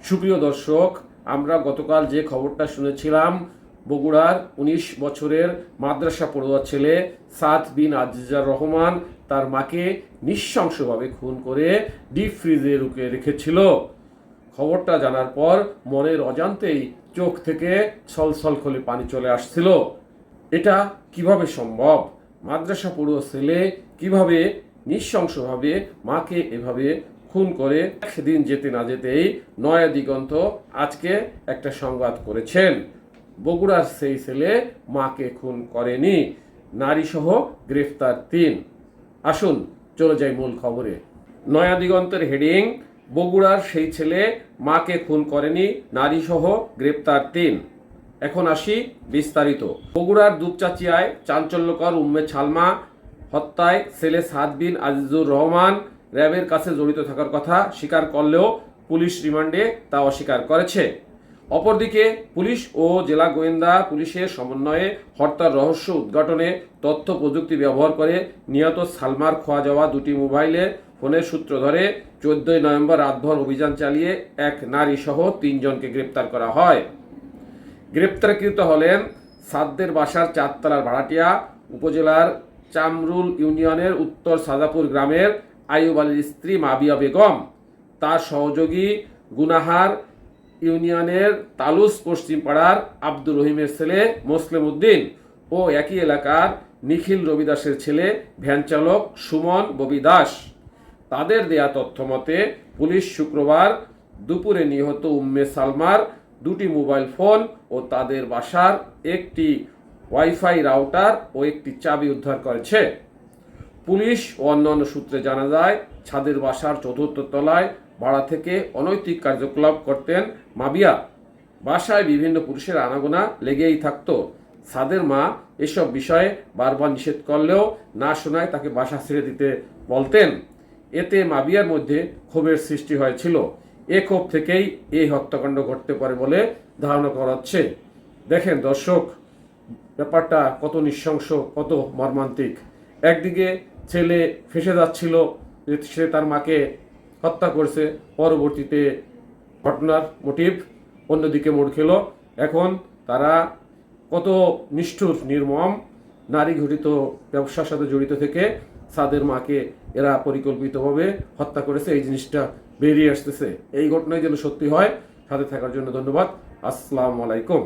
সুপ্রিয় দর্শক, আমরা গতকাল যে খবরটা শুনেছিলাম, বগুড়ার ১৯ বছরের মাদ্রাসা পড়ুয়া ছেলে সাদ বিন আজিজার রহমান তার মাকে নৃশংসভাবে খুন করে ডিপ ফ্রিজে রুখে রেখেছিল। খবরটা জানার পর মনের অজান্তেই চোখ থেকে ছলছল করে পানি চলে আসছিল। এটা কিভাবে সম্ভব? মাদ্রাসা পড়ুয়া ছেলে কিভাবে নৃশংসভাবে মাকে এভাবে খুন করে? সেদিন যেতে না যেতেই নয়া দিগন্ত আজকে একটা সংবাদ করেছেন, বগুড়ার সেই ছেলে মাকে খুন করেনি, নারী সহ গ্রেফতার ৩। আসুন চলে যাই মূল খবরে। নয়া দিগন্তের হেডিং, বগুড়ার সেই ছেলে মাকে খুন করেনি, নারী সহ গ্রেপ্তার ৩। এখন আসি বিস্তারিত। বগুড়ার দুপচাচিয়ায় চাঞ্চল্যকর উম্মে ছালমা হত্যায় ছেলে সাদ বিন আজিজুর রহমান র্যাবের কাছে জড়িত থাকার কথা স্বীকার করলেও পুলিশ রিমান্ডে তা অস্বীকার করেছে। অপরদিকে পুলিশ ও জেলা গোয়েন্দা পুলিশের সমন্বয়ে হত্যার রহস্য উদ্ঘাটনে তথ্য প্রযুক্তি ব্যবহার করে নিহত সালমার খোয়া যাওয়া দুটি মোবাইলে ফোনের সূত্র ধরে ১৪ নভেম্বর রাতভর অভিযান চালিয়ে এক নারী সহ ৩ জনকে গ্রেপ্তার করা হয়। গ্রেপ্তারকৃত হলেন সাদদের বাসার ৪ তলার ভাড়াটিয়া উপজেলার চামরুল ইউনিয়নের উত্তর সাজাপুর গ্রামের আইয়ুব আলীর স্ত্রী মাবিয়া বেগম, তার সহযোগী গুনাহার ইউনিয়নের তালুস পশ্চিম পাড়ার আব্দুর রহিমের ছেলে মোসলেম উদ্দিন ও একই এলাকার নিখিল রবি দাসের ছেলে ভ্যান চালক সুমন ববি দাস। তাদের দেয়া তথ্য মতে পুলিশ শুক্রবার দুপুরে নিহত উম্মে সালমার দুটি মোবাইল ফোন ও তাদের বাসার একটি ওয়াইফাই রাউটার ও একটি চাবি উদ্ধার করেছে। পুলিশ ও অন্যান্য সূত্রে জানা যায়, ছাদের বাসার ৪র্থ তলায় ভাড়া থেকে অনৈতিক কার্যকলাপ করতেন মাবিয়া। বাসায় বিভিন্ন পুরুষের আনাগোনা লেগেই থাকত। সাদের মা এসব বিষয়ে বারবার নিষেধ করলেও না শোনায় তাকে বাসা ছেড়ে দিতে বলতেন। এতে মাবিয়ার মধ্যে ক্ষোভের সৃষ্টি হয়েছিল। এ ক্ষোভ থেকেই এই হত্যাকাণ্ড ঘটতে পারে বলে ধারণা করা হচ্ছে। দেখেন দর্শক, ব্যাপারটা কত নৃশংস, কত মর্মান্তিক। একদিকে ছেলে ফেঁসে যাচ্ছিল যে সে তার মাকে হত্যা করেছে, পরবর্তীতে ঘটনার মোটিভ অন্যদিকে মোড় খেল। এখন তারা কত নিষ্ঠুর, নির্মম, নারী ঘটিত ব্যবসার সাথে জড়িত থেকে সাদের মাকে এরা পরিকল্পিতভাবে হত্যা করেছে, এই জিনিসটা বেরিয়ে আসতেছে। এই ঘটনায় যেন সত্যি হয়। সাথে থাকার জন্য ধন্যবাদ। আসসালামু আলাইকুম।